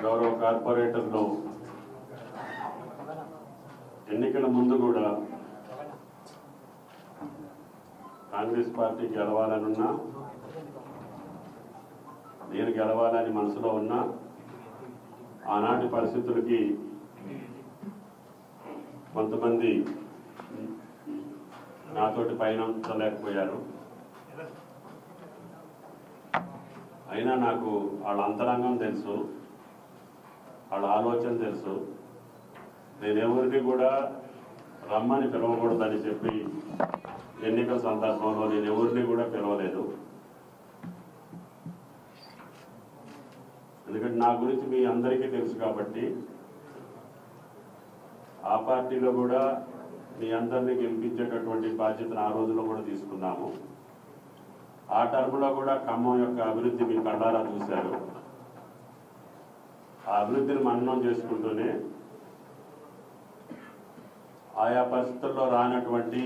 గౌరవ కార్పొరేటర్లు ఎన్నికల ముందు కూడా కాంగ్రెస్ పార్టీ గెలవాలనున్నా, నేను గెలవాలని మనసులో ఉన్నా, ఆనాటి పరిస్థితులకి కొంతమంది నాతోటి పైన ఉంచలేకపోయారు. అయినా నాకు వాళ్ళ అంతరంగం తెలుసు, వాళ్ళ ఆలోచన తెలుసు. నేను ఎవరిని కూడా రమ్మని పిలవకూడదని చెప్పి ఎన్నికల సందర్భంలో నేను ఎవరిని కూడా పిలవలేదు. ఎందుకంటే నా గురించి మీ అందరికీ తెలుసు కాబట్టి ఆ పార్టీలో కూడా మీ అందరినీ గెలిపించేటటువంటి బాధ్యతను ఆ రోజుల్లో కూడా తీసుకున్నాము. ఆ టర్మ్లో కూడా ఖమ్మం యొక్క అభివృద్ధి మీ కళ్ళారా చూశారు. ఆ అభివృద్ధిని మననం చేసుకుంటూనే ఆయా పరిస్థితుల్లో రానటువంటి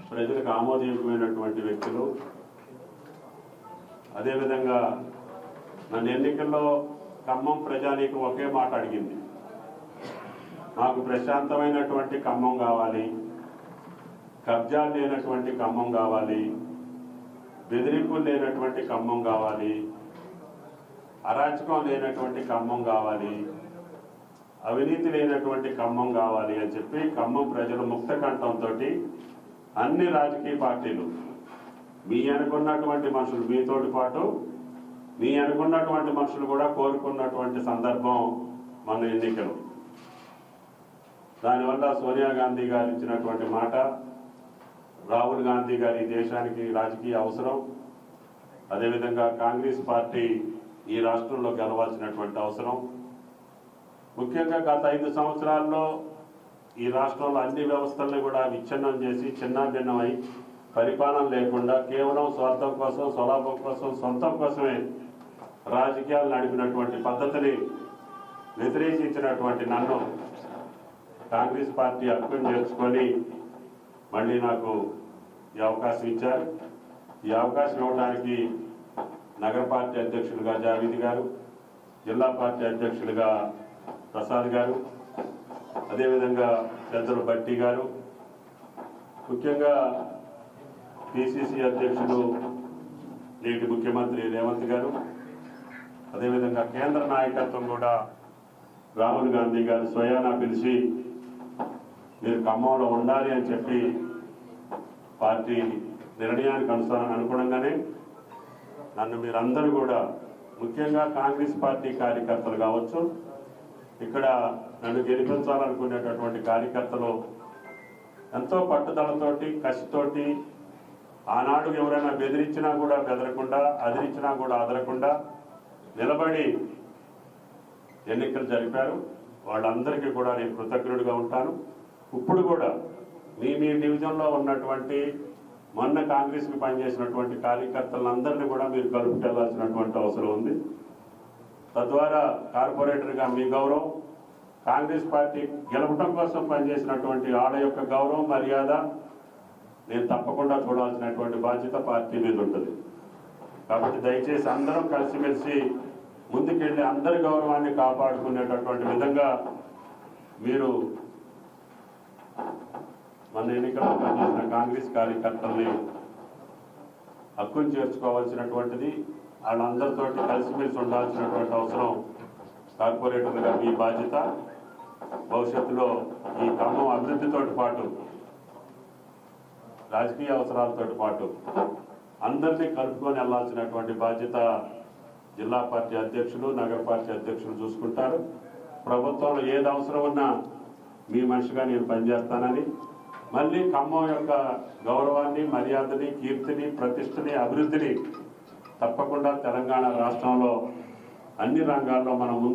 ప్రజలకు ఆమోదయోగ్యమైనటువంటి వ్యక్తులు, అదేవిధంగా నన్ను ఎన్నికల్లో ఖమ్మం ప్రజానీకం ఒకే మాట అడిగింది, మాకు ప్రశాంతమైనటువంటి ఖమ్మం కావాలి, కబ్జాలు లేనటువంటి ఖమ్మం కావాలి, బెదిరింపులు లేనటువంటి ఖమ్మం కావాలి, అరాచకం లేనటువంటి ఖమ్మం కావాలి, అవినీతి లేనటువంటి ఖమ్మం కావాలి అని చెప్పి ఖమ్మం ప్రజలు ముక్త కంఠంతో అన్ని రాజకీయ పార్టీలు, మీ అనుకున్నటువంటి మనుషులు, మీతోటి పాటు మీ అనుకున్నటువంటి మనుషులు కూడా కోరుకున్నటువంటి సందర్భం మన ఎన్నికలు. దానివల్ల సోనియా గాంధీ గారు ఇచ్చినటువంటి మాట, రాహుల్ గాంధీ గారి దేశానికి రాజకీయ అవసరం, అదేవిధంగా కాంగ్రెస్ పార్టీ ఈ రాష్ట్రంలో గెలవాల్సినటువంటి అవసరం. ముఖ్యంగా గత 5 సంవత్సరాల్లో ఈ రాష్ట్రంలో అన్ని వ్యవస్థల్ని కూడా విచ్ఛిన్నం చేసి చిన్నాభిన్నమై పరిపాలన లేకుండా కేవలం స్వార్థం కోసం, స్వలాభం కోసం, సొంతం కోసమే రాజకీయాలు నడిపినటువంటి పద్ధతిని వ్యతిరేకించినటువంటి నన్ను కాంగ్రెస్ పార్టీ హక్కును చేర్చుకొని మళ్ళీ నాకు ఈ అవకాశం ఇచ్చారు. ఈ అవకాశం ఇవ్వడానికి నగర పార్టీ అధ్యక్షులుగా జావీద్ గారు, జిల్లా పార్టీ అధ్యక్షులుగా ప్రసాద్ గారు, అదేవిధంగా పెద్దలు బట్టి గారు, ముఖ్యంగా పిసిసి అధ్యక్షులు నేటి ముఖ్యమంత్రి రేవంత్ గారు, అదేవిధంగా కేంద్ర నాయకత్వం కూడా రాహుల్ గాంధీ గారు స్వయానా పిలిచి మీరు ఖమ్మంలో ఉండాలి అని చెప్పి పార్టీ నిర్ణయానికి అనుగుణంగానే నన్ను మీరందరూ కూడా, ముఖ్యంగా కాంగ్రెస్ పార్టీ కార్యకర్తలు కావచ్చు, ఇక్కడ నన్ను గెలిపించాలనుకునేటటువంటి కార్యకర్తలు ఎంతో పట్టుదలతోటి, కసితోటి, ఆనాడు ఎవరైనా బెదిరించినా కూడా బెదరకుండా, అదిరించినా కూడా అదరకుండా నిలబడి ఎన్నికలు జరిపారు. వాళ్ళందరికీ కూడా నేను కృతజ్ఞుడిగా ఉంటాను. ఇప్పుడు కూడా మీ డివిజన్లో ఉన్నటువంటి మొన్న కాంగ్రెస్కి పనిచేసినటువంటి కార్యకర్తలందరినీ కూడా మీరు కలుపుకెళ్లాల్సినటువంటి అవసరం ఉంది. తద్వారా కార్పొరేటర్గా మీ గౌరవం, కాంగ్రెస్ పార్టీ గెలవటం కోసం పనిచేసినటువంటి ఆడ యొక్క గౌరవం, మర్యాద నేను తప్పకుండా చూడాల్సినటువంటి బాధ్యత పార్టీ మీద ఉంటుంది. కాబట్టి దయచేసి అందరం కలిసిమెలిసి ముందుకెళ్ళి అందరి గౌరవాన్ని కాపాడుకునేటటువంటి విధంగా మీరు మన ఎన్నికల్లో పనిచేసిన కాంగ్రెస్ కార్యకర్తల్ని హక్కును చేర్చుకోవాల్సినటువంటిది, వాళ్ళందరితోటి కలిసిమెలిసి ఉండాల్సినటువంటి అవసరం కార్పొరేటర్లుగా మీ బాధ్యత. భవిష్యత్తులో ఈ ఖమ్మం అభివృద్ధితో పాటు, రాజకీయ అవసరాలతో పాటు అందరినీ కలుపుకొని వెళ్లాల్సినటువంటి బాధ్యత జిల్లా పార్టీ అధ్యక్షులు, నగర పార్టీ అధ్యక్షులు చూసుకుంటారు. ప్రభుత్వంలో ఏది అవసరం ఉన్నా మీ మనిషిగా నేను పనిచేస్తానని, మళ్ళీ ఖమ్మం యొక్క గౌరవాన్ని, మర్యాదని, కీర్తిని, ప్రతిష్టని, అభివృద్ధిని తప్పకుండా తెలంగాణ రాష్ట్రంలో అన్ని రంగాల్లో మనం